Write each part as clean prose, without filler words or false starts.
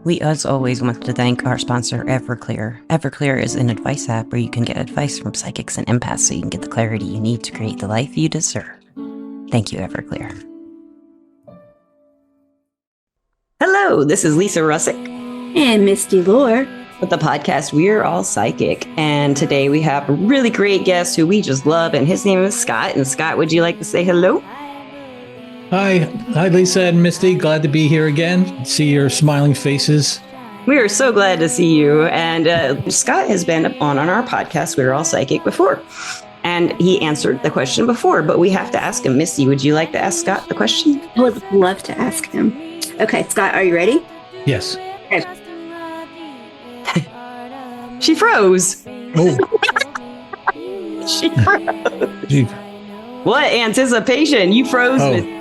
We, as always, want to thank our sponsor, Everclear. Everclear is an advice app where you can get advice from psychics and empaths so you can get the clarity you need to create the life you deserve. Thank you, Everclear. Hello, this is Lisa Russick. And Misty Lore. With the podcast, We're All Psychic. And today we have a really great guest who we just love, and his name is Scott. And Scott, would you like to say hello? Hi, Lisa and Misty. Glad to be here again. See your smiling faces. We are so glad to see you. And Scott has been on our podcast, We're All Psychic, before. And he answered the question before, but we have to ask him. Misty, would you like to ask Scott the question? I would love to ask him. Okay, Scott, are you ready? Yes. Okay. She froze. Oh. She froze. What anticipation? You froze. Oh.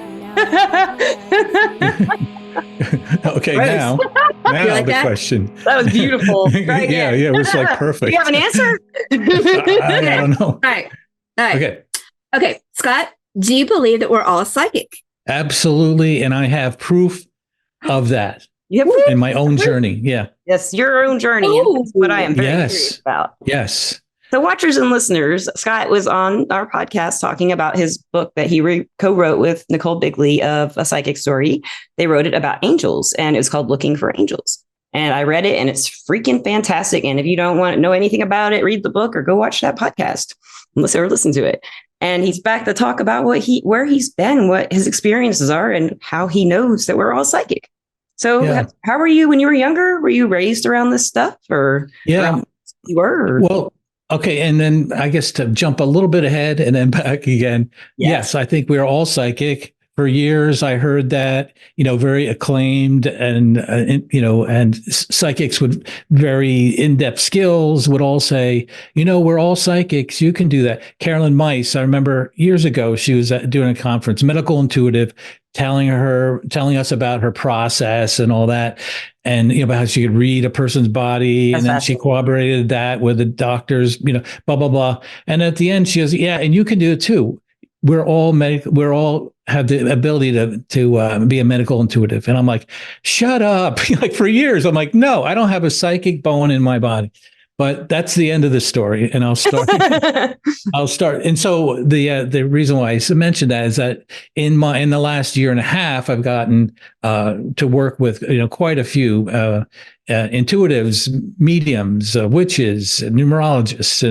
Okay, Rose. now like the that? question. That was beautiful. Yeah, it was like perfect. Do you have an answer? I don't know. All right. Okay. Okay, Scott, do you believe that we're all psychic? Absolutely, and I have proof of that in my own journey. Yeah. Yes, your own journey. Ooh. That's what I am very curious about. Yes. So watchers and listeners, Scott was on our podcast talking about his book that he co-wrote with Nicole Bigley of A Psychic Story. They wrote it about angels, and it was called Looking for Angels. And I read it, and it's freaking fantastic. And if you don't want to know anything about it, read the book or go watch that podcast or listen to it. And he's back to talk about where he's been, what his experiences are, and how he knows that we're all psychic. So how were you when you were younger? Were you raised around this stuff, or you were? Well, okay, and then I guess to jump a little bit ahead and then back again. Yes, I think we're all psychic. For years, I heard that, very acclaimed and psychics with very in-depth skills would all say, we're all psychics. You can do that. Carolyn Mice, I remember years ago, she was doing a conference, medical intuitive, telling us about her process and all that. And, about how she could read a person's body. And then she corroborated that with the doctors, blah, blah, blah. And at the end, she goes, yeah, and you can do it too. We're all have the ability to be a medical intuitive. And I'm like, shut up. Like for years, I'm like, no, I don't have a psychic bone in my body. But that's the end of the story. And I'll start. And so the reason why I mentioned that is that in the last year and a half, I've gotten to work with quite a few intuitives, mediums, witches, numerologists,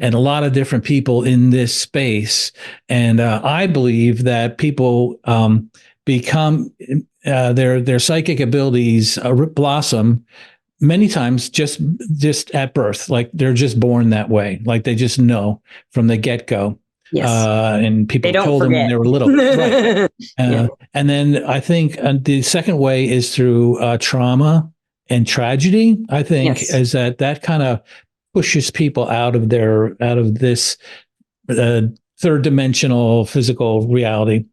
and a lot of different people in this space. And I believe that people become their psychic abilities blossom many times just at birth. Like they're just born that way. Like they just know from the get-go. Yes. And people told them when they were little. Right. And then I think the second way is through trauma and tragedy. I think is that kind of pushes people out of this third dimensional physical reality.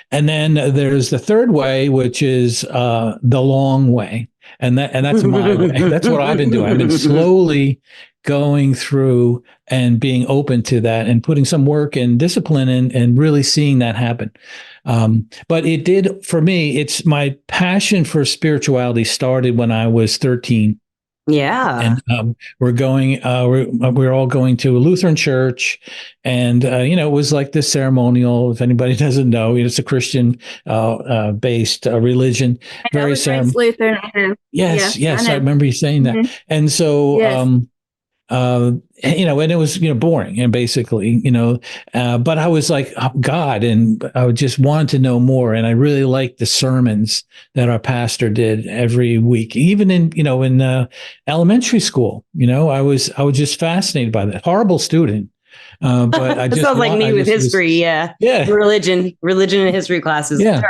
And then there's the third way, which is the long way. And that's my way. That's what I've been doing. I've been slowly going through and being open to that and putting some work and discipline in and really seeing that happen. But it did, for me, it's my passion for spirituality started when I was 13. Yeah. And we're all going to a Lutheran church, and it was like this ceremonial. If anybody doesn't know, it's a Christian based religion. Very ceremonial. Lutheran. Yes, I remember you saying that. Mm-hmm. And so and it was, boring and basically, but I was like, oh, God, and I would just want to know more. And I really liked the sermons that our pastor did every week, even in elementary school. I was just fascinated by that. Horrible student. But I just sounds like me with history. Yeah. Religion and history classes. Yeah.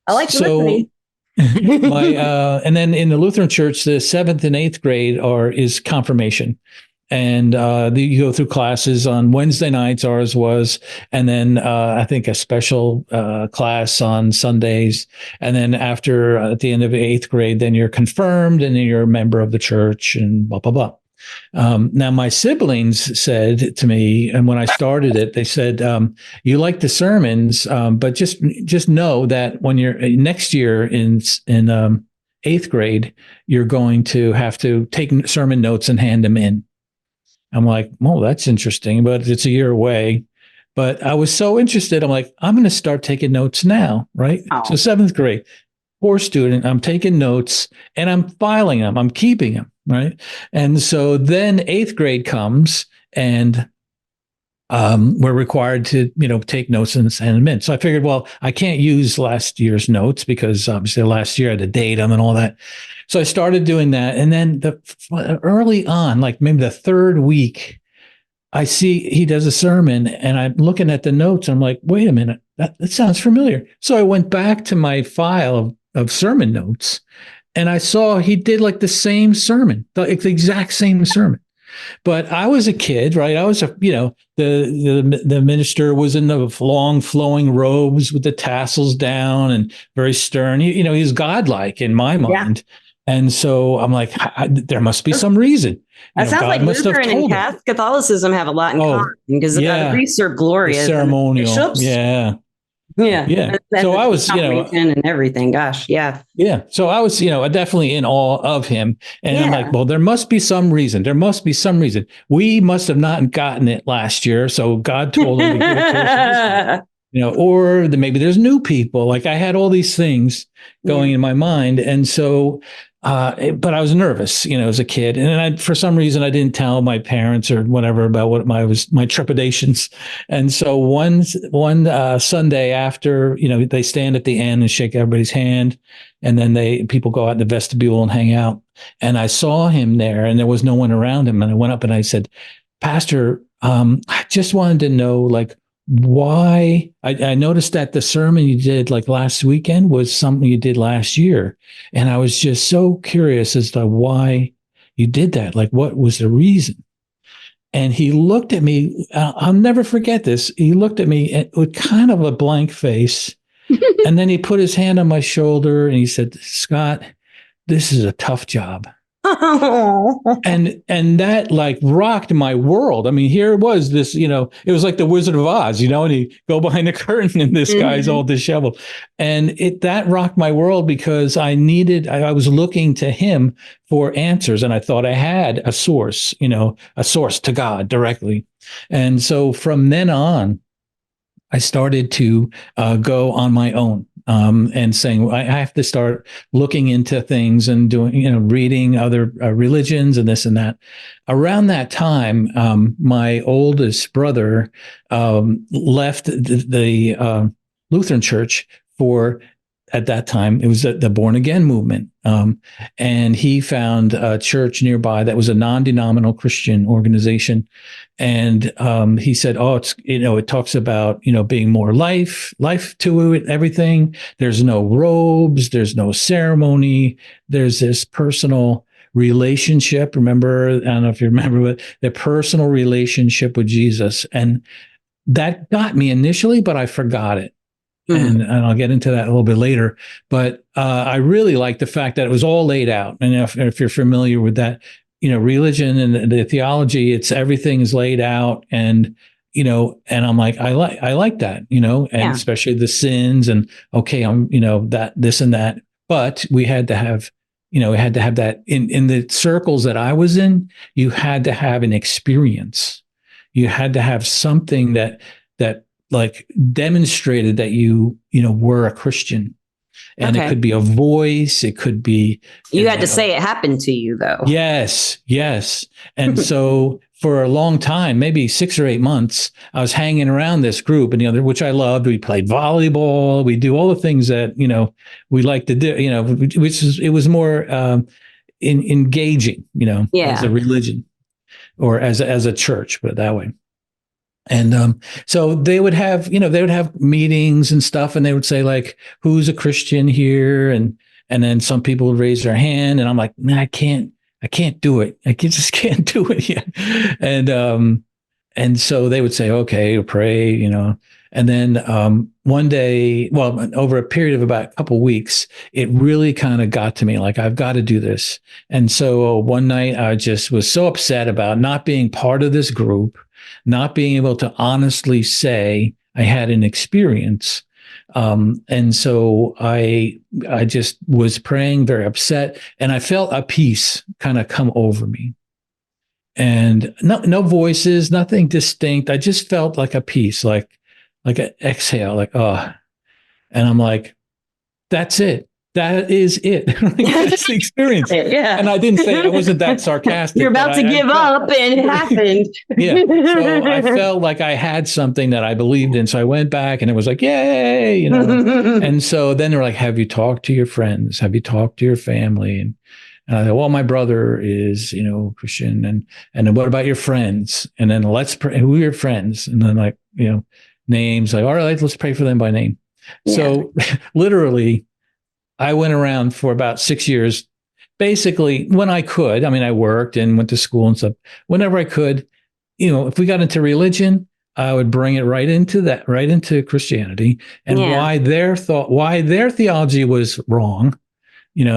I like listening. And then in the Lutheran church, the 7th and 8th grade is confirmation. And you go through classes on Wednesday nights, ours was, and then I think a special class on Sundays. And then at the end of 8th grade, then you're confirmed, and then you're a member of the church, and blah, blah, blah. Now, my siblings said to me, and when I started it, they said, you like the sermons, but just know that when you're next year in eighth grade, you're going to have to take sermon notes and hand them in. I'm like, well, that's interesting, but it's a year away. But I was so interested. I'm like, I'm going to start taking notes now, right? Oh. So seventh grade, poor student, I'm taking notes and I'm filing them. I'm keeping them, right? And so then eighth grade comes and we're required to, take notes and send them in. So I figured, well, I can't use last year's notes because obviously last year I had to date them and all that. So I started doing that. And then early on, like maybe the third week, I see he does a sermon and I'm looking at the notes. I'm like, wait a minute, that sounds familiar. So I went back to my file of sermon notes and I saw he did like the same sermon, the exact same sermon. But I was a kid, right? I was the minister was in the long flowing robes with the tassels down and very stern. He's godlike in my mind. And so I'm like, there must be some reason. That sounds like Lutheran and Catholicism have a lot in common because the priests are glorious. Ceremonial. Bishops, yeah. So I was, and everything. Gosh, yeah. Yeah. So I was, definitely in awe of him. And I'm like, well, there must be some reason. There must be some reason. We must have not gotten it last year. So God told him to give it to us. Or maybe there's new people. Like I had all these things going in my mind. And so, but I was nervous, as a kid. And for some reason, I didn't tell my parents or whatever about what my trepidations. And so one Sunday after, they stand at the end and shake everybody's hand. And then people go out in the vestibule and hang out. And I saw him there and there was no one around him. And I went up and I said, Pastor, I just wanted to know, like, why I noticed that the sermon you did like last weekend was something you did last year. And I was just so curious as to why you did that. Like, what was the reason? And he looked at me. I'll never forget this. He looked at me with kind of a blank face. And then he put his hand on my shoulder and he said, Scott, this is a tough job. And that like rocked my world. I mean, here it was this, it was like the Wizard of Oz, and you go behind the curtain and this guy's all disheveled. And that rocked my world because I was looking to him for answers. And I thought I had a source to God directly. And so from then on, I started to go on my own. And saying, I have to start looking into things and doing, reading other religions and this and that. Around that time, my oldest brother left the Lutheran church at that time, it was the born again movement. And he found a church nearby that was a non-denominational Christian organization. And he said, it talks about, being more life to it, everything. There's no robes, there's no ceremony. There's this personal relationship. Remember, I don't know if you remember, but the personal relationship with Jesus. And that got me initially, but I forgot it. And I'll get into that a little bit later. But I really like the fact that it was all laid out. And if you're familiar with that, religion and the theology, everything is laid out. And, and I'm like, I like that, and especially the sins and I'm, that, this and that. But we had to have, that in the circles that I was in, you had to have an experience. You had to have something that like demonstrated that you were a Christian. And it could be a voice. It could be. You had to say it happened to you, though. Yes. And so for a long time, maybe 6 or 8 months, I was hanging around this group, and which I loved. We played volleyball. We do all the things that we like to do. It was more engaging. As a religion or as a church, put it that way. And so they would have meetings and stuff, and they would say like, "Who's a Christian here?" And then some people would raise their hand, and I'm like, "Man, I can't do it. Just can't do it yet." And so they would say, "Okay, pray," And then one day, over a period of about a couple of weeks, it really kind of got to me, like I've got to do this. And so one night, I just was so upset about not being part of this group. Not being able to honestly say I had an experience. And so I just was praying, very upset, and I felt a peace kind of come over me. And no voices, nothing distinct. I just felt like a peace, like an exhale, like, oh. And I'm like, that's it. That is it. That's the experience. Yeah. And I didn't say, I wasn't that sarcastic. You're about to give up, and it happened. Yeah. So I felt like I had something that I believed in. So I went back and it was like, yay, And so then they're like, have you talked to your friends? Have you talked to your family? And I thought, well, my brother is, Christian. And then what about your friends? And then let's pray. Who are your friends? And then names, like, all right, let's pray for them by name. Yeah. So literally, I went around for about 6 years, basically when I could. I mean, I worked and went to school and stuff. Whenever I could, if we got into religion, I would bring it right into Christianity, and why their theology was wrong, and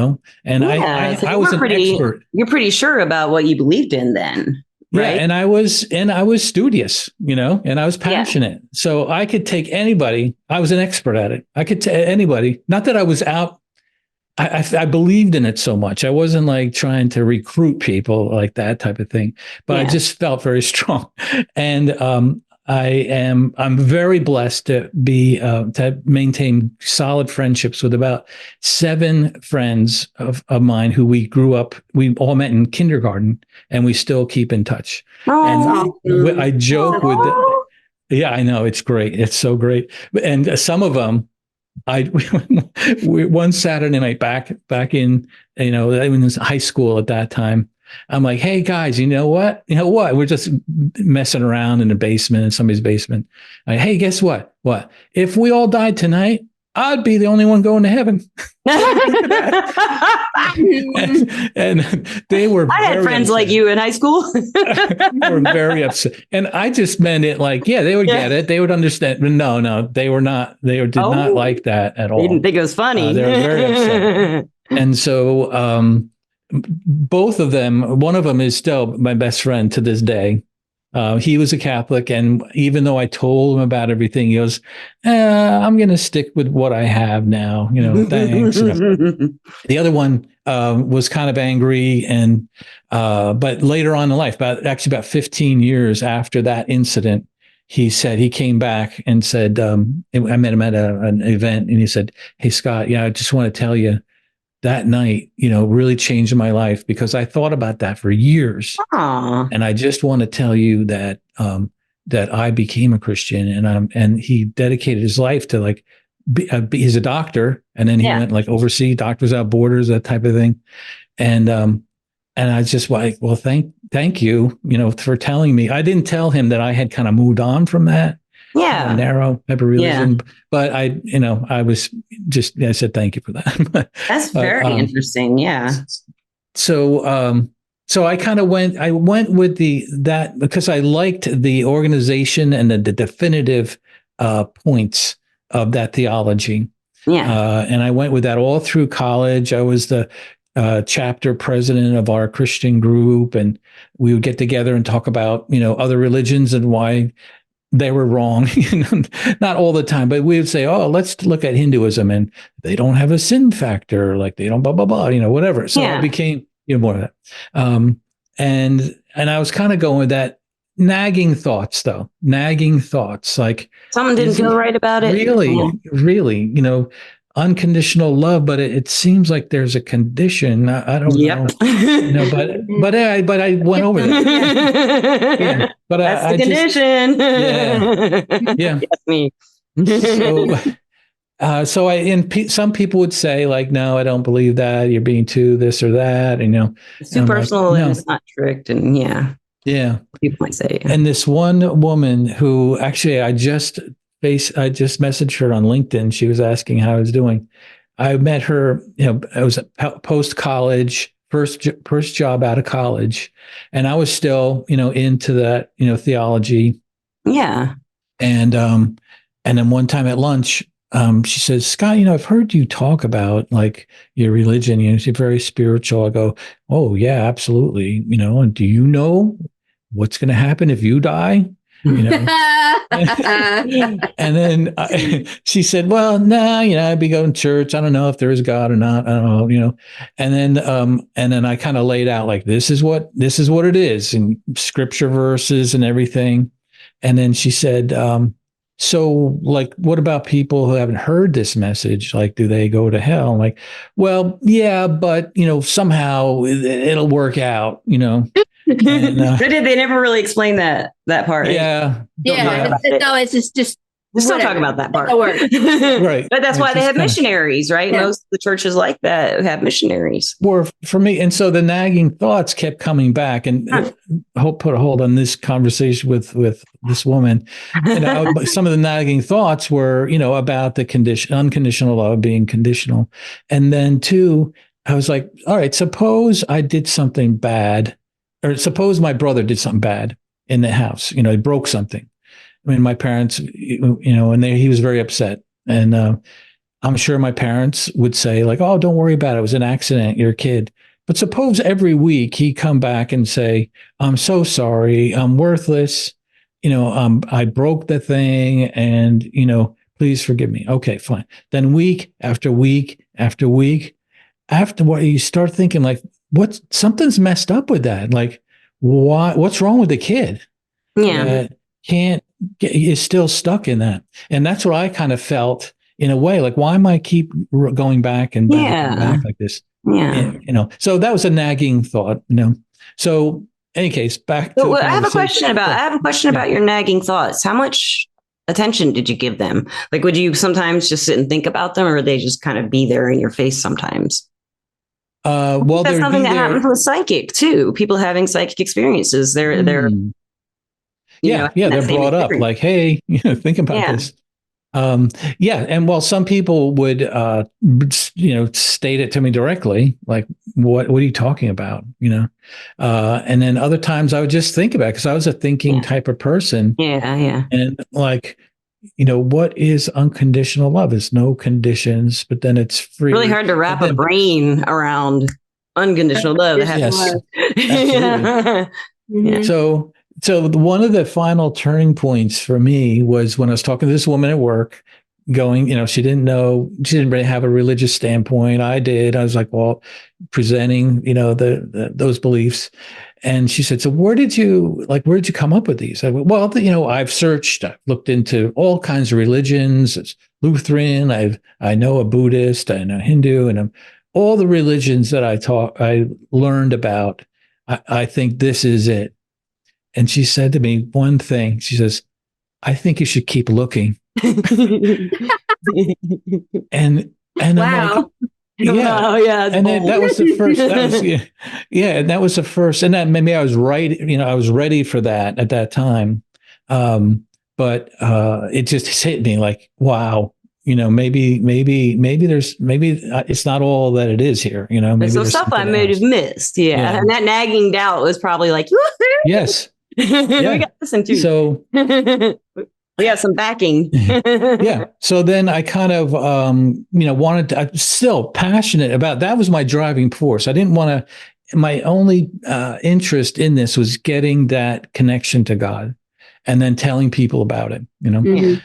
I was an expert. You're pretty sure about what you believed in then. Right? Yeah, and I was studious, and I was passionate. Yeah. So I could take anybody. I was an expert at it. I could take anybody. Not that I was out. I believed in it so much. I wasn't like trying to recruit people like that type of thing, but I just felt very strong. And I'm very blessed to to maintain solid friendships with about 7 friends of mine who we grew up. We all met in kindergarten, and we still keep in touch. Oh, and I joke with them. Yeah, I know, it's great. It's so great. And some of them, one Saturday night back in, I was in high school at that time. I'm like, hey guys, you know what? We're just messing around in somebody's basement. Like, hey, guess what? What? If we all died tonight, I'd be the only one going to heaven. and they were. I had friends like you in high school. They were very upset, and I just meant it like, yeah, they would get it, they would understand. But no, they were not. They did not like that at all. They didn't think it was funny. They were very upset, and so both of them. One of them is still my best friend to this day. He was a Catholic, and even though I told him about everything, he goes, I'm going to stick with what I have now. Thanks. The other one was kind of angry, but later on in life, about 15 years after that incident, he came back and said, I met him at an event, and he said, hey, Scott, I just want to tell you, that night, really changed my life, because I thought about that for years. Aww. And I just want to tell you that that I became a Christian, and he dedicated his life to he's a doctor, and then he went overseas, Doctors Without Borders, that type of thing. And I just like, well, thank you, for telling me. I didn't tell him that I had kind of moved on from that. Yeah. Narrow type of religion. But I said, thank you for that. That's very interesting. Yeah. So I kind of went with that because I liked the organization and the definitive points of that theology. Yeah. And I went with that all through college. I was the chapter president of our Christian group, and we would get together and talk about, other religions and why they were wrong. Not all the time, but we would say, oh, let's look at Hinduism, and they don't have a sin factor, like they don't blah, blah, blah, whatever. So I became, more of that. And I was kind of going with that nagging thoughts, like something didn't feel right about it. Really, unconditional love, but it seems like there's a condition. I don't know, but I went over that. Yeah, but that's the condition. Yeah. That's me. Some people would say like, no, I don't believe that. You're being too this or that. It's too personal, and it's not strict. And yeah. People might say. And this one woman who actually I just messaged her on LinkedIn. She was asking how I was doing. I met her, I was post-college, first job out of college. And I was still, into that, theology. Yeah. And then one time at lunch, she says, Scott, I've heard you talk about like your religion, you're very spiritual. I go, oh yeah, absolutely. And do you know what's going to happen if you die? you know. And then she said, well, nah, I'd be going to church. I don't know if there is God or not. I don't know, and then I kind of laid out like, this is what it is, and scripture verses and everything. And then she said, so like, what about people who haven't heard this message? Like, do they go to hell? I'm like, well, yeah, but somehow it'll work out, And, they never really explained that part. Yeah. No, it's just we're still talking about that part. Right. But that's why they have missionaries, right? Yeah. Most of the churches like that have missionaries. Or for me, and so the nagging thoughts kept coming back, and put a hold on this conversation with this woman. Some of the nagging thoughts were, about the unconditional love being conditional. And then two, I was like, all right, suppose I did something bad, or suppose my brother did something bad in the house, he broke something. I mean, my parents, and he was very upset. And I'm sure my parents would say like, oh, don't worry about it. It was an accident. You're a kid. But suppose every week he'd come back and say, I'm so sorry. I'm worthless. I broke the thing, and, please forgive me. Okay, fine. Then week after week after week, after what, you start thinking like, something's messed up with that. Like, what's wrong with the kid? Yeah. Is still stuck in that. And that's what I kind of felt in a way, like, why am I keep going back and back and back like this? Yeah. And, so that was a nagging thought, So any case, back to I have a question about your nagging thoughts. How much attention did you give them? Like, would you sometimes just sit and think about them, or would they just kind of be there in your face sometimes? Well, that's something that happens with psychic too. People having psychic experiences. They're they're brought up like, hey, think about this. And well, some people would state it to me directly, like, what are you talking about? And then other times I would just think about it, because I was a thinking type of person. And like, what is unconditional love? It's no conditions, but then it's free. Really hard to wrap a brain around unconditional love. Yes, absolutely. So one of the final turning points for me was when I was talking to this woman at work, going, she didn't really have a religious standpoint. I did. I was like, well, presenting, those beliefs. And she said, so where did you come up with these? I went, well, I've searched, I've looked into all kinds of religions. It's Lutheran. I know a Buddhist, I know a Hindu, and all the religions that I learned about. I think this is it. And she said to me one thing. She says, I think you should keep looking. and wow. I'm like, yeah. And then that was the first. And that was the first. And then maybe I was right. I was ready for that at that time. But it just hit me like, wow. Maybe it's not all that it is here. Maybe so stuff I may have missed. Yeah. And that nagging doubt was probably like, yes. We got this into. So we got some backing. So then I kind of, wanted to, I'm still passionate about, that was my driving force. I didn't want to, my only interest in this was getting that connection to God and then telling people about it,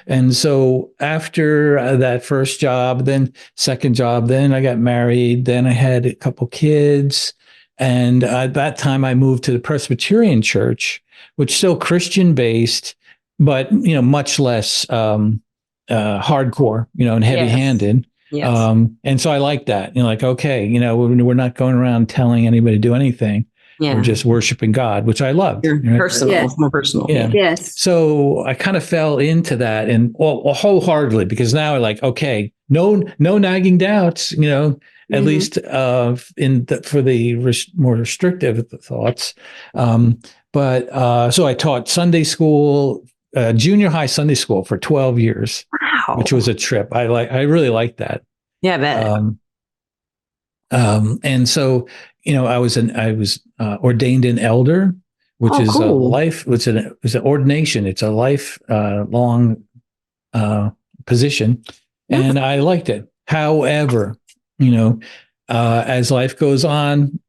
And so after that first job, then second job, then I got married, then I had a couple kids. And at that time I moved to the Presbyterian church, which is still Christian based, but much less hardcore, and heavy handed. Yes. And so I like that. Okay, we're not going around telling anybody to do anything. We're just worshiping God, which I love. Personal, more personal. Yeah. Yes. So I kind of fell into that, and wholeheartedly, because now I like, okay, no nagging doubts, at least for the more restrictive thoughts. But so I taught Sunday school, junior high Sunday school for 12 years, which was a trip. I really liked that. Yeah, I bet. And so, I was ordained an elder, which is cool. a life, it's an ordination. It's a life long position, and I liked it. However, as life goes on,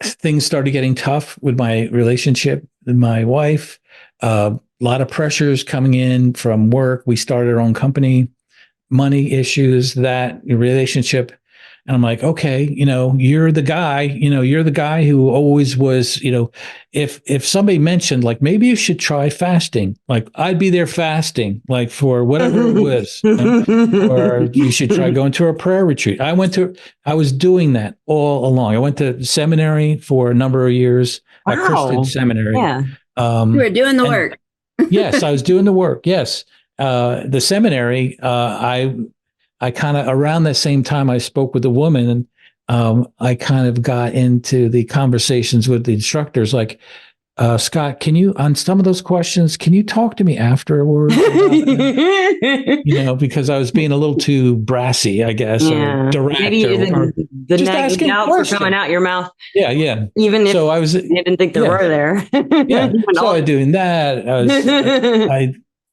things started getting tough with my relationship with my wife. lot of pressures coming in from work. We started our own company, money issues, that relationship. And I'm like, okay, you're the guy who always was, if somebody mentioned like, maybe you should try fasting, like I'd be there fasting, like for whatever it was, or you should try going to a prayer retreat. I was doing that all along. I went to seminary for a number of years, a Christian seminary. Yeah. You were doing the work. Yes, I was doing the work. Yes. The seminary, I kind of around the same time I spoke with a woman, and I kind of got into the conversations with the instructors, like, Scott, can you, on some of those questions, can you talk to me afterwards? Because I was being a little too brassy, I guess, or direct. Maybe or the just negative doubts were coming out your mouth. Yeah, yeah. Even if so I was, you didn't think there were there. Yeah. So I was doing that.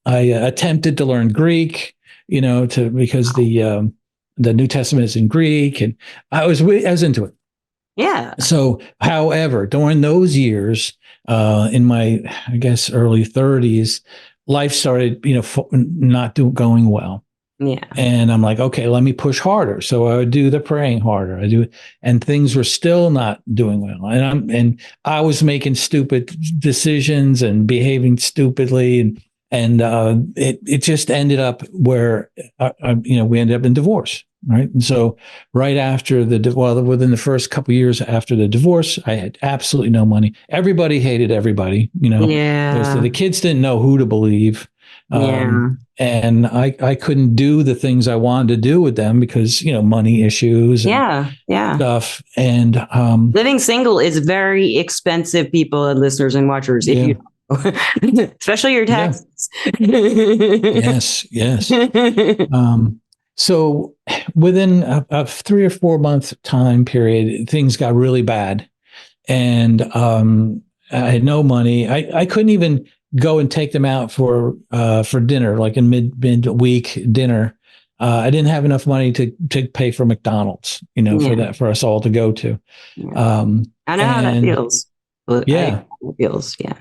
I attempted to learn Greek, because the New Testament is in Greek, and I was into it. Yeah. So, however, during those years, in my, I guess, early 30s, life started, not going well. Yeah. And I'm like, okay, let me push harder. So I would do the praying harder. And things were still not doing well. And I was making stupid decisions and behaving stupidly, and it just ended up where we ended up in divorce, right? And so right after within the first couple of years after the divorce, I had absolutely no money. Everybody hated everybody, Yeah. The kids didn't know who to believe. And I couldn't do the things I wanted to do with them because, money issues and stuff. And living single is very expensive, people and listeners and watchers, if you especially your taxes. Yes. So within a 3 or 4 month time period, things got really bad, and I had no money. I couldn't even go and take them out for dinner, like in mid-week dinner. I didn't have enough money to pay for McDonald's, for us all to go to. I know how that feels. Yeah, it feels. Yeah.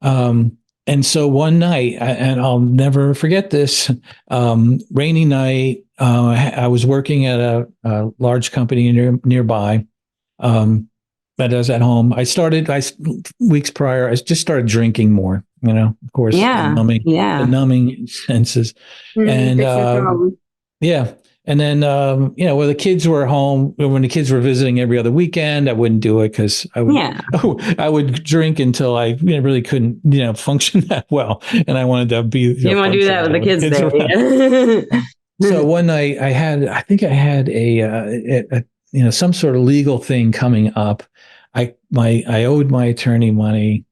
And so one night, and I'll never forget this, rainy night, I was working at a large company nearby, but I was at home. Weeks prior, I just started drinking more, of course, the numbing senses. And and then, when the kids were home, when the kids were visiting every other weekend, I wouldn't do it because I would drink until I really couldn't, function that well. And I wanted to be. You want to do that with the kids there. So one night I had a some sort of legal thing coming up. I owed my attorney money.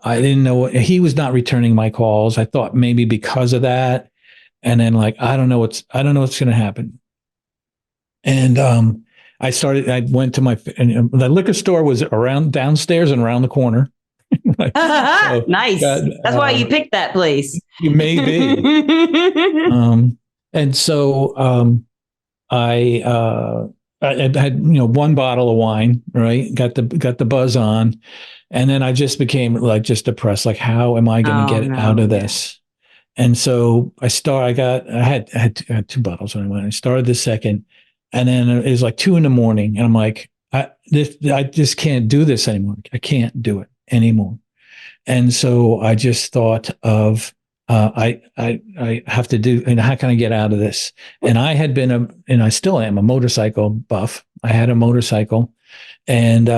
I didn't know he was not returning my calls. I thought maybe because of that. And then I don't know what's going to happen. And I went to the liquor store was around downstairs and around the corner. Nice. That's why you picked that place. You may be. And so I had one bottle of wine, right? Got the buzz on, and then I just became just depressed. Like, how am I going to get out of this? And so I had 2 bottles when I went. I started the second, and then it was 2 a.m, and I'm like, I just can't do this anymore. I can't do it anymore. And so I just thought of I have to do, and how can I get out of this? And I had been and I still am a motorcycle buff. I had a motorcycle, and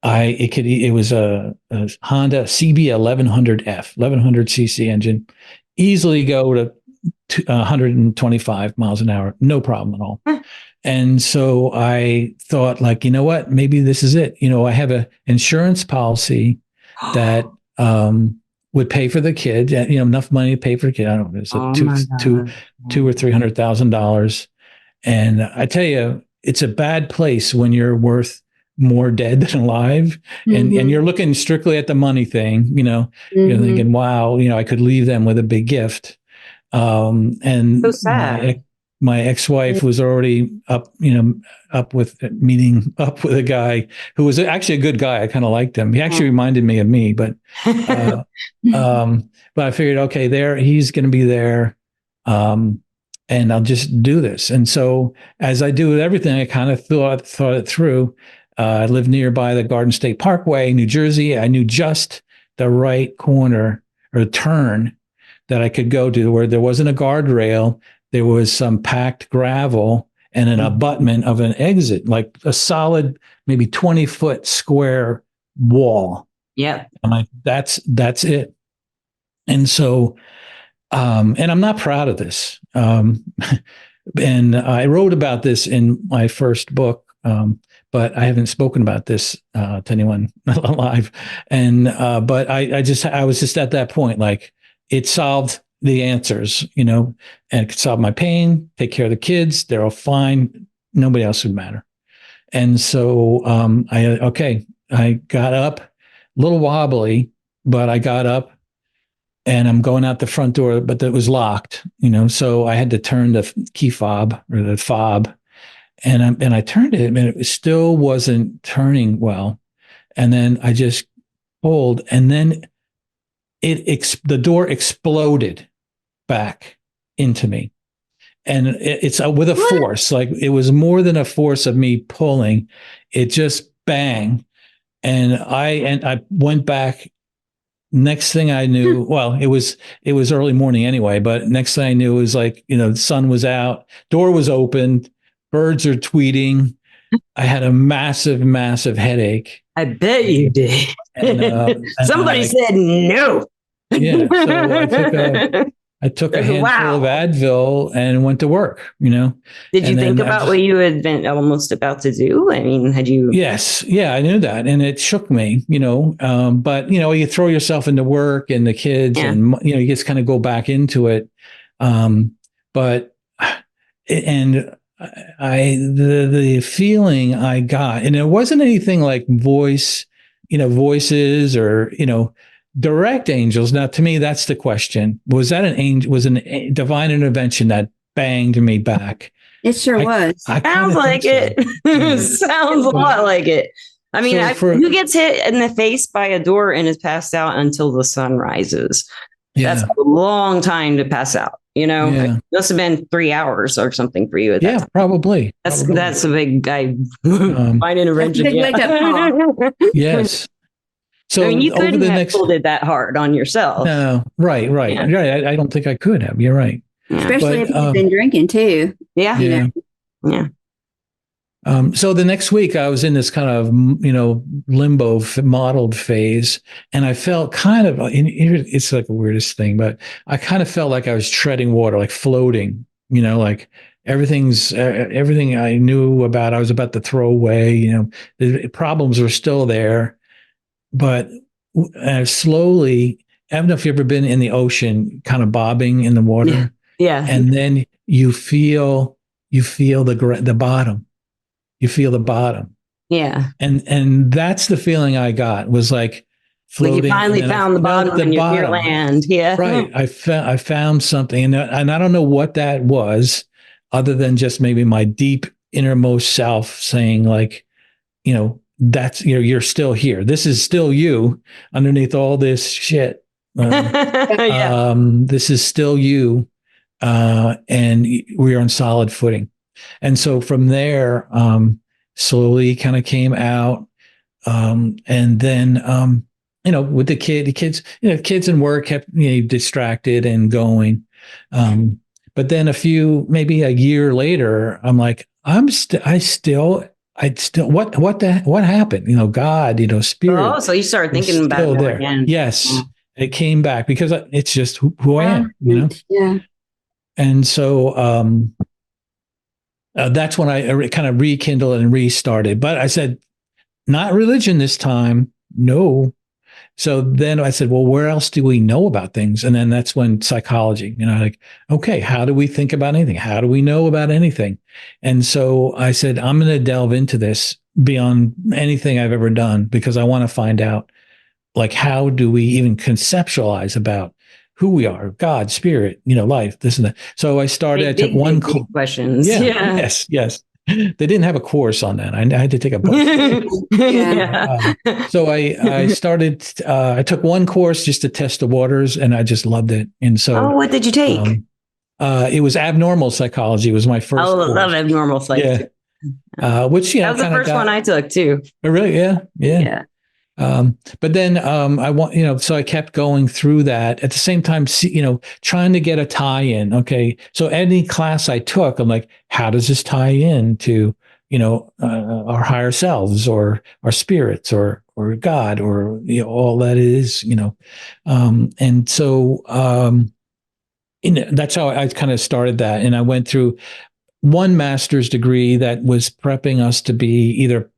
it was a Honda CB 1100F, 1100cc engine, easily go to 125 miles an hour, no problem at all. And so I thought, you know what, maybe this is it. I have an insurance policy that would pay for the kid, enough money to pay for the kid. I don't know, it's $200,000 or $300,000. And I tell you, it's a bad place when you're worth more dead than alive, and you're looking strictly at the money thing. You're thinking, wow, I could leave them with a big gift. And so sad. My ex-wife was already up, up with a guy who was actually a good guy. I kind of liked him. He actually reminded me of me, uh, but I figured, okay, he's going to be there. And I'll just do this. And so as I do with everything, I kind of thought it through. I lived nearby the Garden State Parkway, New Jersey. I knew just the right corner or turn that I could go to where there wasn't a guardrail. There was some packed gravel and an abutment of an exit, like a solid, maybe 20-foot square wall. Yeah. I'm like, that's it. And so, and I'm not proud of this. And I wrote about this in my first book, but I haven't spoken about this to anyone alive. And but I was just at that point, like it solved the answers, and it could solve my pain, take care of the kids. They're all fine. Nobody else would matter. And so I got up, a little wobbly, but I got up. And I'm going out the front door, but it was locked, so I had to turn the key fob or the fob, and I turned it, and it still wasn't turning well. And then I just pulled, and then the door exploded back into me, and it's with a force, like it was more than a force of me pulling. It just bang, and I went back. Next thing I knew, well, it was early morning anyway, but next thing I knew was like, the sun was out, door was opened, birds are tweeting. I had a massive, massive headache. I bet you did. And somebody said no. Yeah. So I took a handful of Advil and went to work, Did you think about what you had been almost about to do? I mean, had you? Yes. Yeah, I knew that. And it shook me, but, you throw yourself into work and the kids and, you just kind of go back into it. The feeling I got, and it wasn't anything like voices or, direct angels. Now, to me, that's the question. Was that an angel? Was a divine intervention that banged me back? It sure was. Sounds like it. Sounds a lot like it. I mean, who gets hit in the face by a door and is passed out until the sun rises? Yeah. That's a long time to pass out. It must have been 3 hours or something for you. At that time. Probably. That's a big guy. Fine intervention. Yes. So I mean, you couldn't have pulled it that hard on yourself. No, right. Yeah. I don't think I could have. You're right. Yeah. Especially if you've been drinking too. Yeah. So the next week I was in this kind of, limbo modeled phase, and I felt kind of, it's like the weirdest thing, but I kind of felt like I was treading water, like floating, like everything I knew about, I was about to throw away, the problems were still there. But slowly, I don't know if you've ever been in the ocean, kind of bobbing in the water. Yeah. And then you feel the bottom. You feel the bottom. Yeah. And that's the feeling I got, was like floating. You finally found the bottom and your land. Yeah. Right. I found something, and I don't know what that was, other than just maybe my deep innermost self saying, like, that's, you're still here. This is still you underneath all this shit. This is still you. And we are on solid footing. And so from there, slowly kind of came out. And then, with the kids, and work kept me distracted and going. But then maybe a year later, I'm like, what happened? God, spirit. Oh, so you started thinking about it more again. Yes, it came back because it's just who I am, Yeah. And so that's when I kind of rekindled and restarted. But I said, not religion this time. No. So then I said, well, where else do we know about things? And then that's when psychology, like, okay, how do we think about anything? How do we know about anything? And so I said, I'm going to delve into this beyond anything I've ever done, because I want to find out, like, how do we even conceptualize about who we are, God, spirit, life, this and that. So I started, I took one big questions. Yeah, Yeah. yes. They didn't have a course on that. I had to take a book. Yeah. So I started, I took one course just to test the waters, and I just loved it. And Oh, so what did you take? it was abnormal psychology. It was my first Oh, I course. love abnormal psych. Yeah. Which, That was the first one I took too. Oh, really? Yeah. Yeah. But then I want, so I kept going through that at the same time, trying to get a tie in. Okay. So any class I took, I'm like, how does this tie in to, our higher selves or our spirits or God or, all that is, and so, that's how I kind of started that. And I went through one master's degree that was prepping us to be either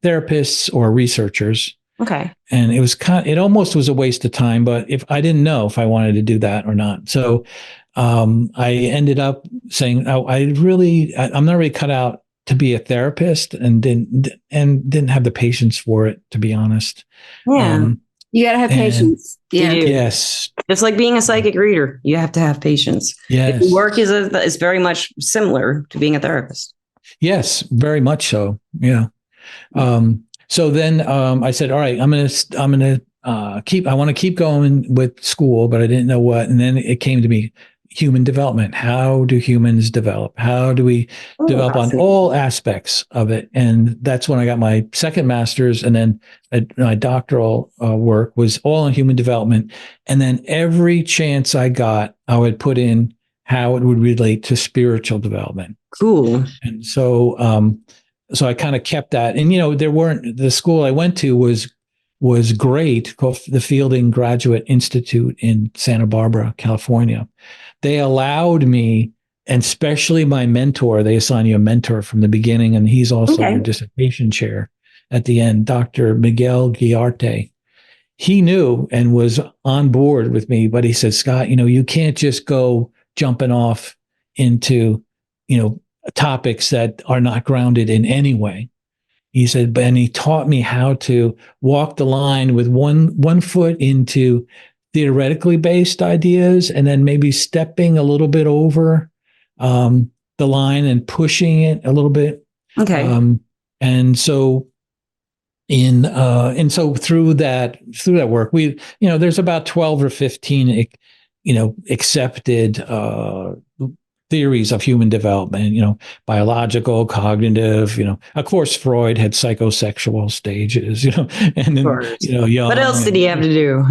therapists or researchers. Okay. And it almost was a waste of time, but if I didn't know if I wanted to do that or not. So I ended up saying, I'm not really cut out to be a therapist and didn't have the patience for it, to be honest. Yeah. You got to have patience. Yeah. Yes. It's like being a psychic reader. You have to have patience. Yes. The work is very much similar to being a therapist. Yes, very much so. Yeah. So then I said, all right, I want to keep going with school, but I didn't know what. And then it came to me, human development. How do humans develop? How do we develop on all aspects of it? And that's when I got my second master's, and then my doctoral work was all on human development. And then every chance I got, I would put in how it would relate to spiritual development. Cool. And so, so I kind of kept that. And, the school I went to was great, called the Fielding Graduate Institute in Santa Barbara, California. They allowed me, and especially my mentor, they assign you a mentor from the beginning, and he's also your dissertation chair at the end, Dr. Miguel Guiarte. He knew and was on board with me, but he said, Scott, you can't just go jumping off into, topics that are not grounded in any way. He said, and he taught me how to walk the line with one foot into theoretically based ideas, and then maybe stepping a little bit over the line and pushing it a little bit. Okay. And so through that work, we, there's about 12 or 15, accepted theories of human development, biological, cognitive, of course, Freud had psychosexual stages, and then, Jung. What else did he have to do?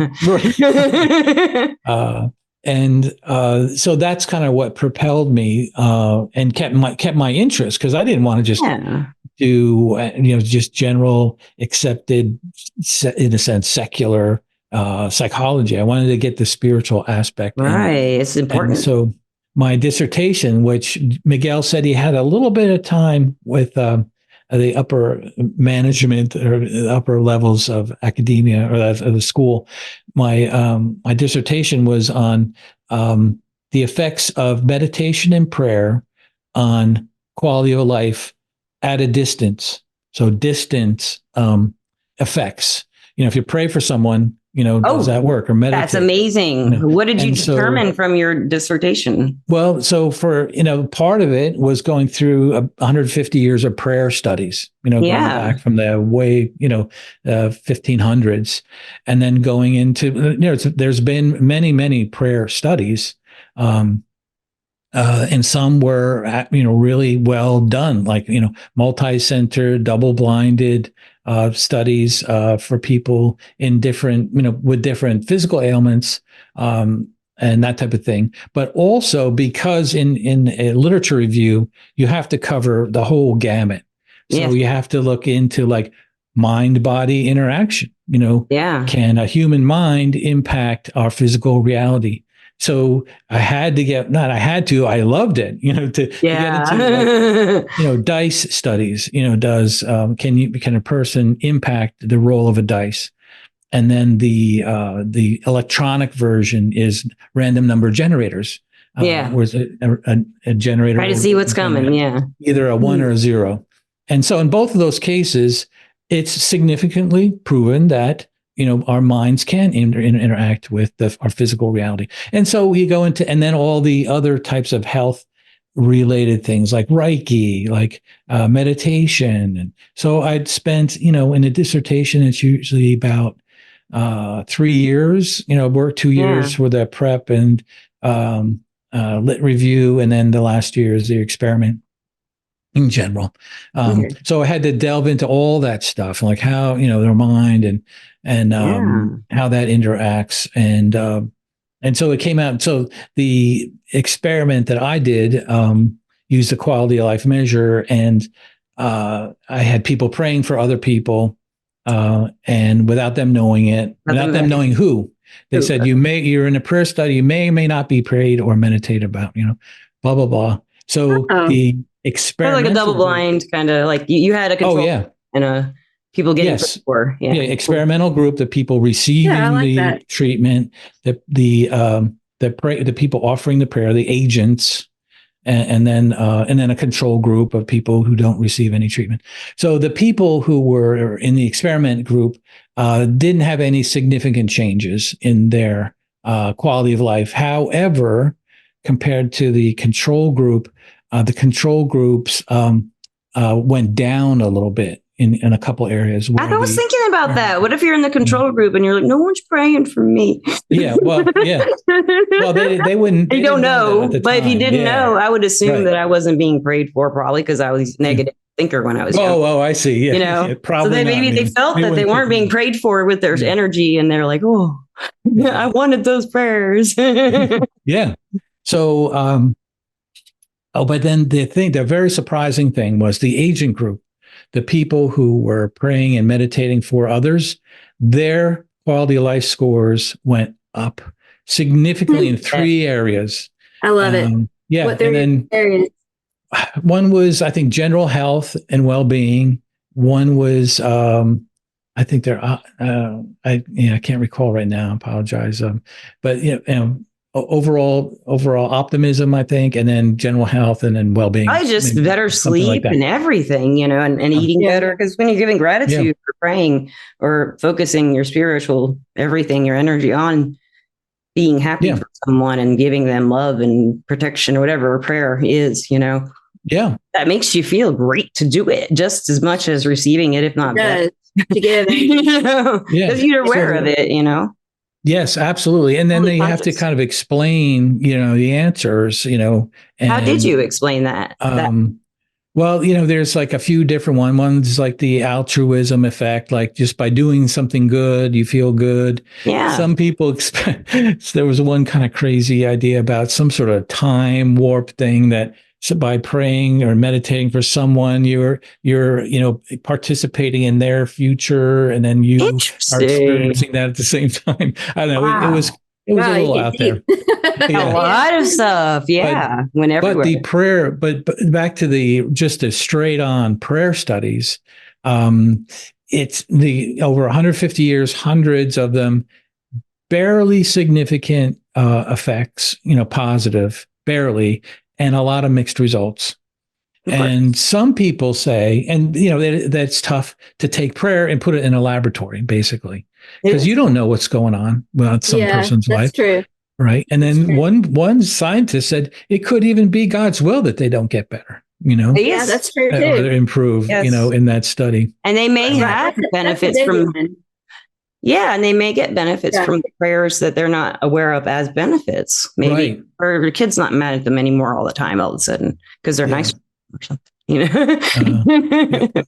So that's kind of what propelled me and kept my interest, because I didn't want to just do, just general accepted, in a sense, secular psychology. I wanted to get the spiritual aspect. Right. It's important. And so my dissertation, which Miguel said he had a little bit of time with the upper management or the upper levels of academia or of the school, my dissertation was on the effects of meditation and prayer on quality of life at a distance. So distance effects. If you pray for someone, does that work, or meditate? That's amazing. What did you determine from your dissertation? Well, so for, part of it was going through 150 years of prayer studies, going back from the way, 1500s, and then going into, there's been many, many prayer studies. And some were, really well done, like, multi-center, double-blinded studies for people in different, with different physical ailments and that type of thing. But also because in a literature review, you have to cover the whole gamut. So you have to look into like mind-body interaction. Can a human mind impact our physical reality? So I loved it, to get into like, dice studies, can a person impact the roll of a dice? And then the electronic version is random number generators. Was a generator. Try to see what's coming. Yeah. Either a 1 or a 0. And so in both of those cases, it's significantly proven that, our minds can interact with our physical reality. And so we go into, and then all the other types of health related things like Reiki, like meditation. And so I'd spent, in a dissertation, it's usually about 3 years, work 2 years for the prep and lit review. And then the last year is the experiment in general. So I had to delve into all that stuff, like how, their mind and how that interacts. And so it came out. So the experiment that I did used a quality of life measure, and I had people praying for other people, and without them knowing it, without them knowing who. They said, you're in a prayer study, you may or may not be prayed or meditated about, blah, blah, blah. So the experiment, like a double blind kind of, like you had a control and a people getting for. Experimental group, the people receiving the treatment, the people offering the prayer, the agents, and then a control group of people who don't receive any treatment. So the people who were in the experiment group didn't have any significant changes in their quality of life. However, compared to the control group, the control groups went down a little bit in a couple areas. I was thinking about that. What if you're in the control group and you're like, no one's praying for me? Well, they wouldn't. You don't know, but if you didn't know, I would assume that I wasn't being prayed for, probably because I was a negative thinker when I was young. Oh, I see. Yeah, probably. So then maybe they felt that they weren't being prayed for with their energy, and they're like, oh, I wanted those prayers. Yeah. So, but then the very surprising thing was the agent group. The people who were praying and meditating for others, their quality of life scores went up significantly in 3 areas. I love it. Yeah. And then areas? One was, I think, general health and well-being. One was, I think I can't recall right now. I apologize. But overall optimism, I think, and then general health and then well-being. I just better sleep and everything, and eating better. Because when you're giving gratitude for praying or focusing your spiritual everything, your energy on being happy for someone and giving them love and protection or whatever prayer is, that makes you feel great to do it just as much as receiving it, if not better. To give it, because you're aware of it, Yes, absolutely. And then they have to kind of explain, the answers, and how did you explain that? Well, there's like a few different ones. One's like the altruism effect, like just by doing something good, you feel good. Yeah. Some people there was one kind of crazy idea about some sort of time warp thing that by praying or meditating for someone, you're participating in their future, and then you are experiencing that at the same time. I don't know. Wow. It was a little out there. A lot of stuff. Yeah. But the prayer, but back to just the straight on prayer studies. It's over 150 years, hundreds of them, barely significant effects, positive, barely, and a lot of mixed results. And some people say, and that's tough to take prayer and put it in a laboratory, basically, because you don't know what's going on with some person's life. True. Right. And then one scientist said it could even be God's will that they don't get better, Yeah, that's true too. Or improve, in that study. And they may have benefits from and they may get benefits from the prayers that they're not aware of as benefits. Maybe or your kid's not mad at them anymore all the time all of a sudden because they're nice or something. The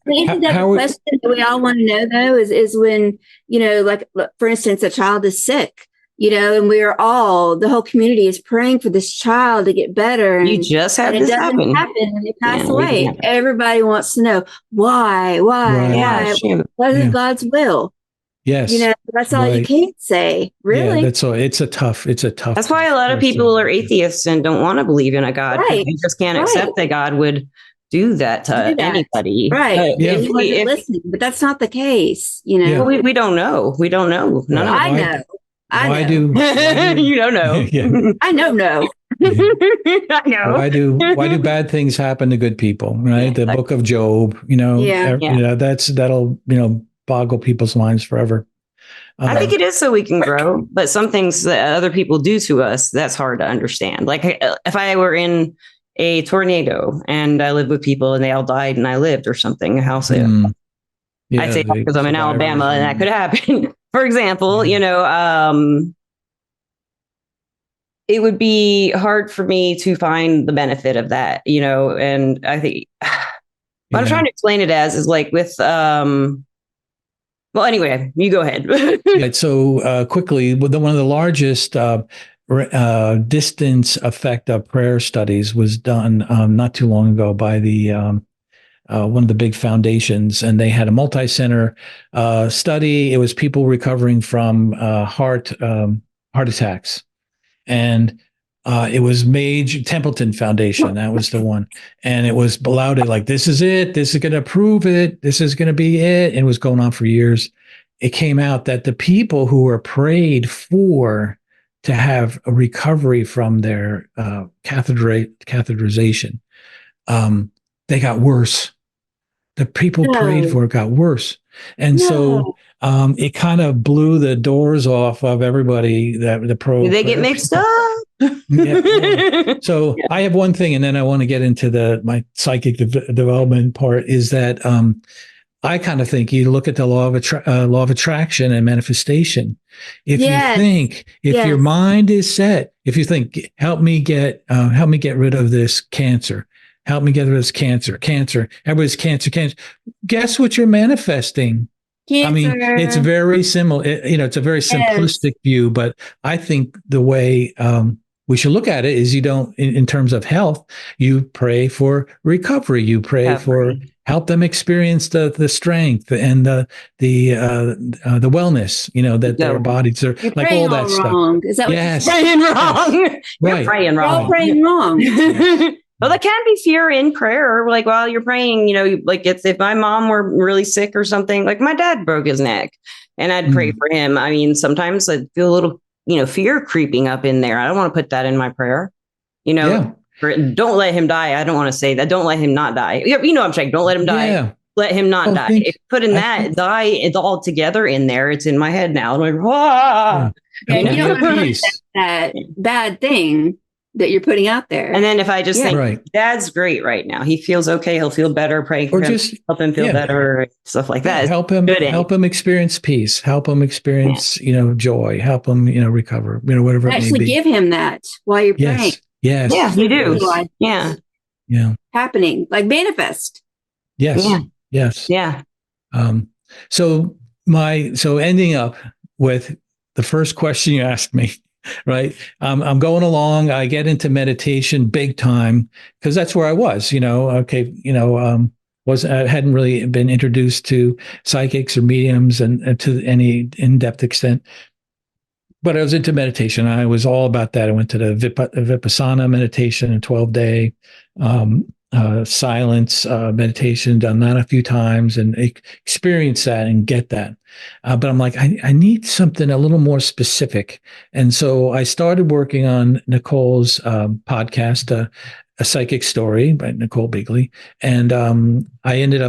question that we all want to know though is when, like for instance, a child is sick, and the whole community is praying for this child to get better. And you just had this happen and they pass away. Everybody wants to know why. What is God's will? Yes. That's all you can't say. Really? Yeah, that's all. It's a tough. That's why a lot of people are atheists and don't want to believe in a God. Right. They just can't accept that God would do that to anybody. Right. But that's not the case. Well, we don't know. We don't know. None of I know. Why do you don't know? I know. No. I know. Why do bad things happen to good people? Right. The Book of Job. That'll boggle people's minds forever. I think it is so we can grow, but some things that other people do to us, that's hard to understand. Like if I were in a tornado and I lived with people and they all died and I lived or something, how say Yeah, I say because I'm in Alabama and that could happen. For example, it would be hard for me to find the benefit of that, and I think what I'm trying to explain it as is like with, well, anyway, you go ahead. So quickly, one of the largest distance effect of prayer studies was done not too long ago by the one of the big foundations, and they had a multi-center study. It was people recovering from heart attacks, and it was Templeton Foundation. That was the one. And it was lauded like, this is it. This is going to prove it. This is going to be it. And it was going on for years. It came out that the people who were prayed for to have a recovery from their catheterization, they got worse. The people prayed for got worse. And so it kind of blew the doors off of everybody that the pro. They get mixed up. So I have one thing, and then I want to get into my psychic development part. Is that I kind of think you look at the law of attraction and manifestation. If you think, if your mind is set, if you think, help me get rid of this cancer. Help me get rid of this cancer. Everybody's cancer. Guess what you're manifesting? Cancer. I mean, it's very similar. It's a very simplistic view, but I think the way we should look at it is you don't, in terms of health, you pray for recovery. You pray for help them experience the strength and the wellness. That their bodies are like all that wrong. Stuff. Is that what you're praying wrong? Right. You're praying wrong. We're all praying wrong. Well, there can be fear in prayer. Like while you're praying, like if my mom were really sick or something, like my dad broke his neck and I'd pray for him. I mean, sometimes I'd feel a little, fear creeping up in there. I don't want to put that in my prayer, don't let him die. I don't want to say that. Don't let him not die. I'm saying, don't let him die. Yeah. Let him not die. If putting die, it's all together in there. It's in my head now. I'm like, wow. And you don't have to that bad thing that you're putting out there. And then if I just think Dad's great right now, he feels okay, he'll feel better, pray for him, help him feel better, stuff like that. Help him experience peace, help him experience, joy, help him, recover, whatever it may be. Actually give him that while you're praying. Yes. Yeah, you do. Yeah. Happening, like manifest. Yes. Yeah. Yes. Yeah. So ending up with the first question you asked me, right? I'm going along. I get into meditation big time because that's where I was, hadn't really been introduced to psychics or mediums and to any in-depth extent. But I was into meditation. I was all about that. I went to the Vipassana meditation, a 12-day silence meditation, done that a few times and experience that and get that. But I'm like, I need something a little more specific. And so I started working on Nicole's podcast, A Psychic Story by Nicole Bigley. And we ended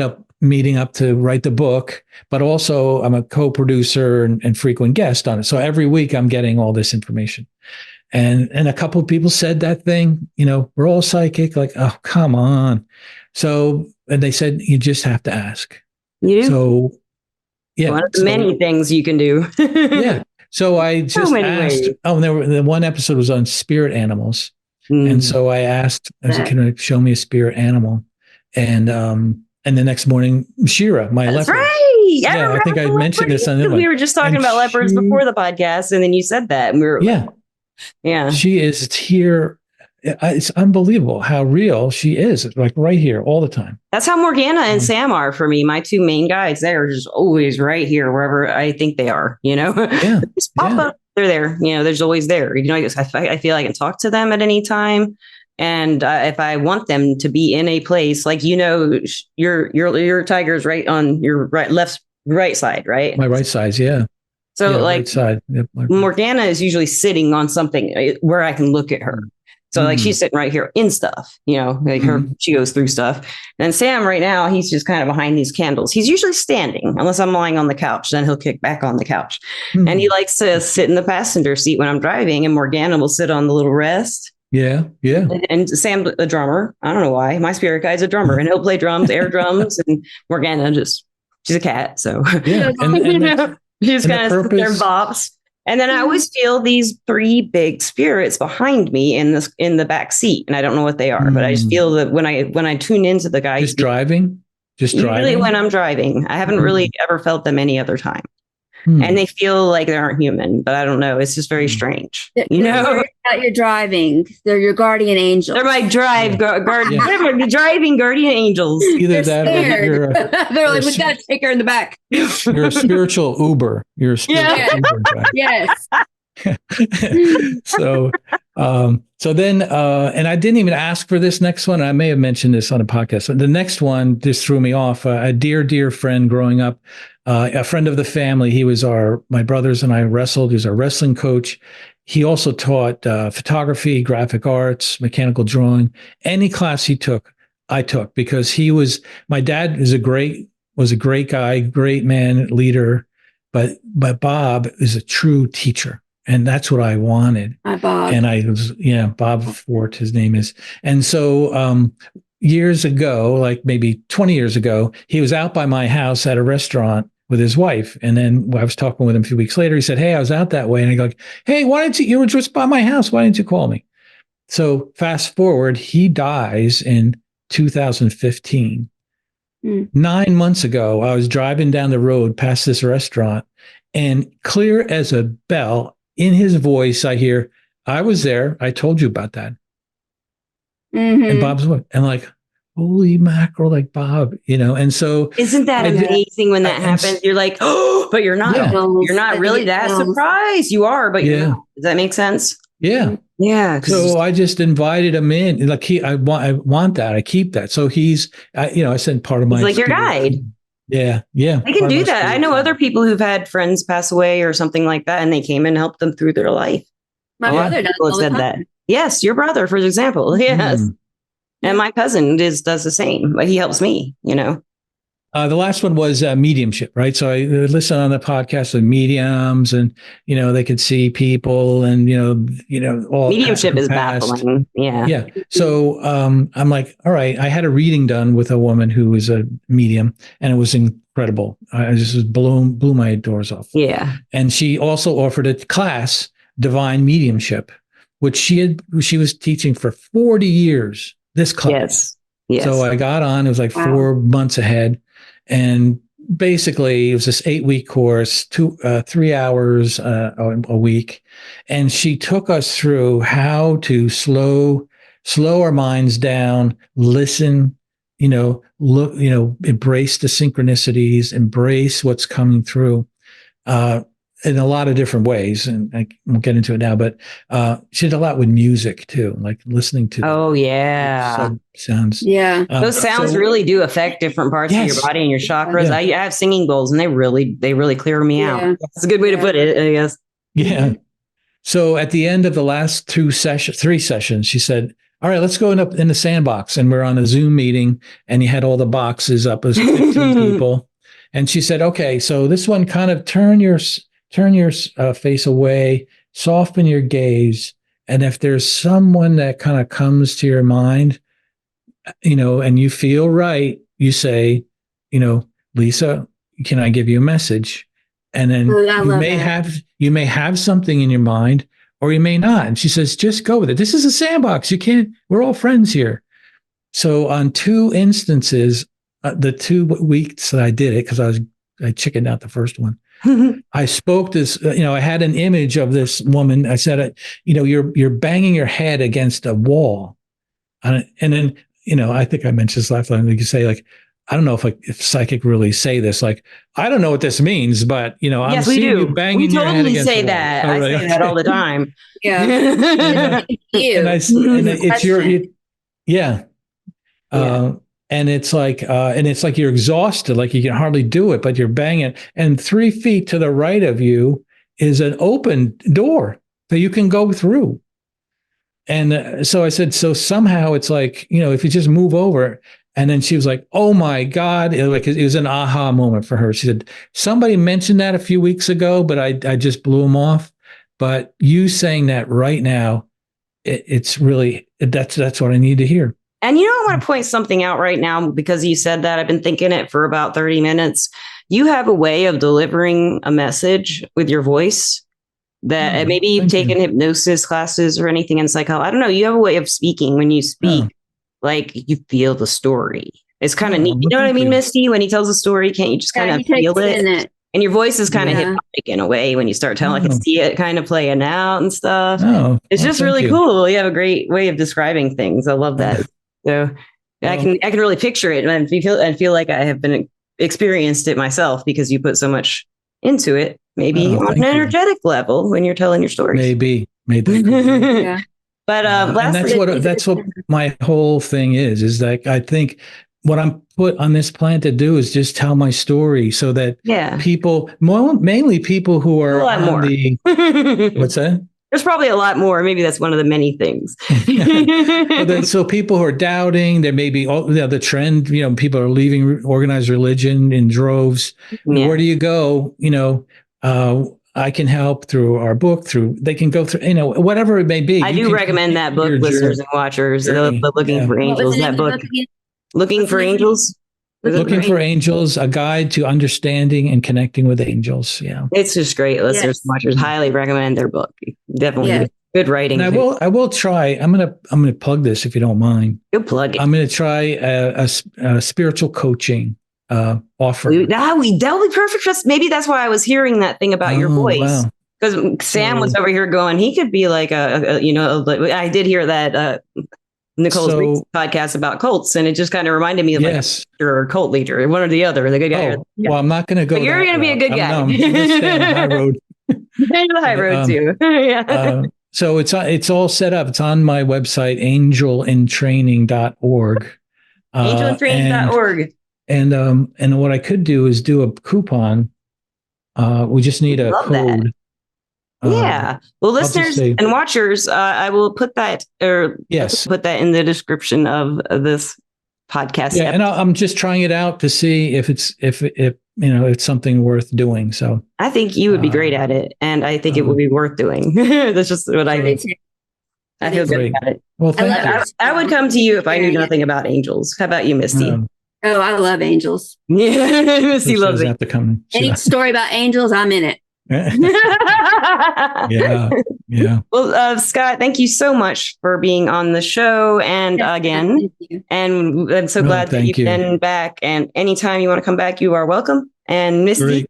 up meeting up to write the book, but also I'm a co-producer and frequent guest on it. So every week I'm getting all this information. And a couple of people said that thing, we're all psychic, like, oh, come on. So, and they said, you just have to ask. You do? So, yeah. One of the many things you can do. Yeah. So I just asked, the one episode was on spirit animals. And so I asked, can you show me a spirit animal? And the next morning, Shira, my leopard. Right. I think I mentioned this on the We were just talking about leopards before the podcast, and then you said that. And we were yeah. She is here. It's unbelievable how real she is, like right here all the time. That's how Morgana and Sam are for me. My two main guides, they're just always right here wherever I think they are, Yeah. Just pop up. They're there. There's always there. I feel I can talk to them at any time. And if I want them to be in a place, like, your tiger's right on your right side, right? My right side. Yeah. So right side. Yep. Morgana is usually sitting on something where I can look at her. So like she's sitting right here in stuff, like she goes through stuff. And Sam right now, he's just kind of behind these candles. He's usually standing unless I'm lying on the couch. Then he'll kick back on the couch. And he likes to sit in the passenger seat when I'm driving, and Morgana will sit on the little rest. Yeah. Yeah. And Sam, a drummer. I don't know why. My spirit guide's a drummer, and he'll play drums, air drums. And Morgana she's a cat. So yeah. And she's kind of there bops. And then I always feel these 3 big spirits behind me in the back seat, and I don't know what they are, but I just feel that when I tune into the guys, driving, usually when I'm driving, I haven't really ever felt them any other time, and they feel like they aren't human, but I don't know. It's just very strange, About your driving, they're your guardian angels. They're my driving guardian angels. Either they're that, or they're like, we got to take her in the back. You're a spiritual Uber. You're a spiritual Uber driver. Yes. So then, and I didn't even ask for this next one. I may have mentioned this on a podcast. So the next one just threw me off. A dear friend growing up, a friend of the family. He was my brothers and I wrestled. He was our wrestling coach. He also taught photography, graphic arts, mechanical drawing. Any class he took, I took, because my dad was a great guy, great man, leader, but Bob is a true teacher. And that's what I wanted. Hi, Bob. And Bob Fort, his name is. And so years ago, like maybe 20 years ago, he was out by my house at a restaurant with his wife. And then I was talking with him a few weeks later. He said, hey, I was out that way. And I go, hey, you were just by my house. Why didn't you call me? So fast forward, he dies in 2015. 9 months ago, I was driving down the road past this restaurant, and clear as a bell, in his voice, I hear, I was there. I told you about that. And Bob's what? And like, holy mackerel, like Bob, And so isn't that amazing when that happens? You're like, oh, but you're not. Yeah. You're not really that surprised. You are, but you're not. Does that make sense? Yeah. Yeah. So I just invited him in. Like I want that. I keep that. So I sent part of my. He's like your guide. Yeah. Yeah. I can do that. I know other people who've had friends pass away or something like that, and they came and helped them through their life. My brother does all the time. That. Yes. Your brother, for example. Yes. And my cousin does the same, but he helps me, The last one was mediumship, right? So I listened on the podcast of mediums, and they could see people, and all mediumship is baffling. Yeah, yeah. So I'm like, all right. I had a reading done with a woman who was a medium, and it was incredible. I just blew my doors off. Yeah, and she also offered a class, Divine Mediumship, which she was teaching for 40 years. This class. Yes. So I got on. It was like 4 months ahead. And basically, it was this 8-week course, 3 hours a week. And she took us through how to slow our minds down, listen, look, embrace the synchronicities, embrace what's coming through in a lot of different ways. And I won't get into it now, but she did a lot with music too, like listening to. Oh, yeah. Sounds. Yeah. Those sounds really do affect different parts of your body and your chakras. Yeah. I have singing bowls, and they really clear me out. That's a good way to put it, I guess. Yeah. So at the end of the last 3 sessions, she said, all right, let's go up in the sandbox. And we're on a Zoom meeting, and you had all the boxes up as 15 people. And she said, okay, so this one, kind of turn your face away, soften your gaze. And if there's someone that kind of comes to your mind, and you feel right, you say, Lisa, can I give you a message? And then you may have something in your mind, or you may not. And she says, just go with it. This is a sandbox. We're all friends here. So on 2 instances, the 2 weeks that I did it, because I chickened out the first one. I spoke this, I had an image of this woman. I said, you're banging your head against a wall. And then, I think I mentioned this last time. You could say, like, I don't know if psychic really say this. Like, I don't know what this means, but I'm seeing you banging your head against the wall. We totally say that. I say that all the time. Yeah. and it's yeah. And it's like you're exhausted, like you can hardly do it, but you're banging. And 3 feet to the right of you is an open door that you can go through. And so I said, so somehow it's like, if you just move over. And then she was like, oh my God. It was an aha moment for her. She said, somebody mentioned that a few weeks ago, but I just blew them off. But you saying that right now, it's really, that's what I need to hear. And I want to point something out right now because you said that. I've been thinking it for about 30 minutes. You have a way of delivering a message with your voice that maybe you've taken hypnosis classes or anything in psychology. I don't know. You have a way of speaking when you speak, like you feel the story. It's kind of neat. You know what I mean, Misty? When he tells a story, can't you just kind of feel it? And your voice is kind of hypnotic in a way when you start telling. I can see it kind of playing out and stuff. It's just really cool. You have a great way of describing things. I love that. So I can really picture it and feel like I have been experienced it myself because you put so much into it. Maybe on an energetic level when you're telling your stories. Maybe. Yeah. But and that's what my whole thing is like I think what I'm put on this planet to do is just tell my story so that people, mainly people who are on the what's that? There's probably a lot more. Maybe that's one of the many things. So people who are doubting, there may be the trend, people are leaving organized religion in droves. Yeah. Where do you go? I can help through our book, they can go through, whatever it may be. I do recommend that book, listeners and watchers, the Looking for Angels, that book. Looking for Angels. Looking for Angels, a guide to understanding and connecting with angels. Yeah. It's just great. Listeners and watchers highly recommend their book. Definitely good writing. And I will try. I'm going to plug this if you don't mind. You'll plug it. I'm going to try a spiritual coaching offer. That'll be perfect. Maybe that's why I was hearing that thing about your voice. Because Sam was over here going, he could be like I did hear that Nicole's podcast about cults, and it just kind of reminded me of like your cult leader, one or the other, the good guy. Well, I'm not going to go. But you're going to be a good guy. I'm going to stay on the high road. The high road too. So it's all set up. It's on my website, angelintraining.org. Angelintraining.org. And what I could do is do a coupon. We just need a code. Well, listeners and watchers, I will put that put that in the description of this podcast. Yeah, and I'm just trying it out to see if it's something worth doing. So I think you would be great at it, and I think it would be worth doing. That's just what I think. I feel good about it. Well, I would come to you if I knew nothing about angels. How about you, Misty? I love angels. Yeah, Misty loves it. Any story about angels, I'm in it. Yeah. Well, Scott, thank you so much for being on the show. And again, and I'm so glad that you've been back. And anytime you want to come back, you are welcome. And Misty,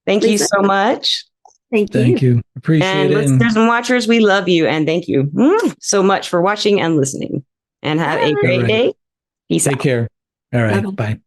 thank you so much. Thank you. Appreciate it. And listeners and watchers, we love you. And thank you so much for watching and listening. And have a great day. Peace out. Take care. All right. Bye.